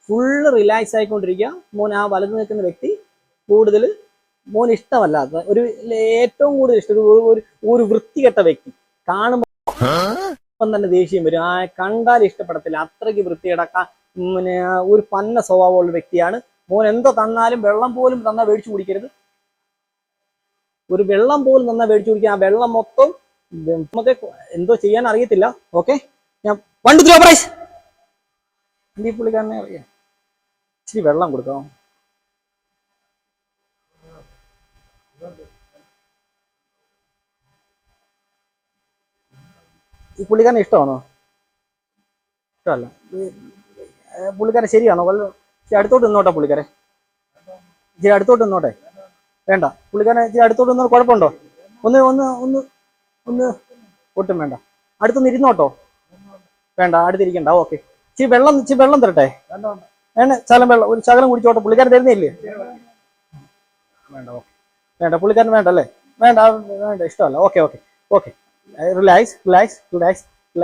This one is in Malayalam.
Full relax ആയിക്കൊണ്ടിരിക്കുക. മോൻ ആ വലത് നിൽക്കുന്ന വ്യക്തി കൂടുതൽ മോൻ ഇഷ്ടമല്ലാത്ത ഒരു ഏറ്റവും കൂടുതൽ ഇഷ്ടം ഒരു വൃത്തികെട്ട വ്യക്തി കാണുമ്പോൾ തന്നെ ദേഷ്യം വരും. ആ കണ്ടാൽ ഇഷ്ടപ്പെടത്തില്ല, അത്രയ്ക്ക് വൃത്തികെടക്ക പിന്നെ ഒരു പന്ന സ്വഭാവമുള്ള വ്യക്തിയാണ്. മോൻ എന്തോ തന്നാലും വെള്ളം പോലും തന്നാൽ മേടിച്ചു കുടിക്കരുത്. ഒരു വെള്ളം പോലും തന്നാൽ മേടിച്ചു കുടിക്കുക. ആ വെള്ളം മൊത്തം നമുക്ക് എന്തോ ചെയ്യാൻ അറിയത്തില്ല. ഓക്കെ, ഞാൻ 1 2 3 പ്രൈസ് ഈ പുള്ളിക്കാരനെ അറിയാം. ഇച്ചിരി വെള്ളം കൊടുക്കാം. ഈ പുള്ളിക്കാരനെ ഇഷ്ടമാണോ? ഇഷ്ടമല്ല. പുള്ളിക്കാരൻ ശരിയാണോ? അടുത്തോട്ട് നിന്നോട്ടെ പുള്ളിക്കാരെ, ഇച്ചിരി അടുത്തോട്ട് നിന്നോട്ടെ. വേണ്ട, പുള്ളിക്കാരനെ ഇച്ചിരി അടുത്തോട്ട് നിന്നോ. കുഴപ്പമുണ്ടോ? ഒന്ന് ഒന്ന് ഒന്ന് ഒന്ന് ഒട്ടും വേണ്ട. അടുത്തൊന്ന് ഇരുന്നോട്ടോ. വേണ്ട, അടുത്തിരിക്കണ്ട. ഓക്കെ, ഇച്ചിരി വെള്ളം തരട്ടെ? വേണ്ട, ശകലം വെള്ളം, ഒരു ശകലം കുടിച്ചോട്ടെ. പുള്ളിക്കാരൻ തരുന്നില്ലേ? വേണ്ട, ഓക്കെ. വേണ്ട, പുള്ളിക്കാരൻ വേണ്ട അല്ലേ? വേണ്ട, വേണ്ട, ഇഷ്ടമല്ല. Okay okay okay, relax relax relax.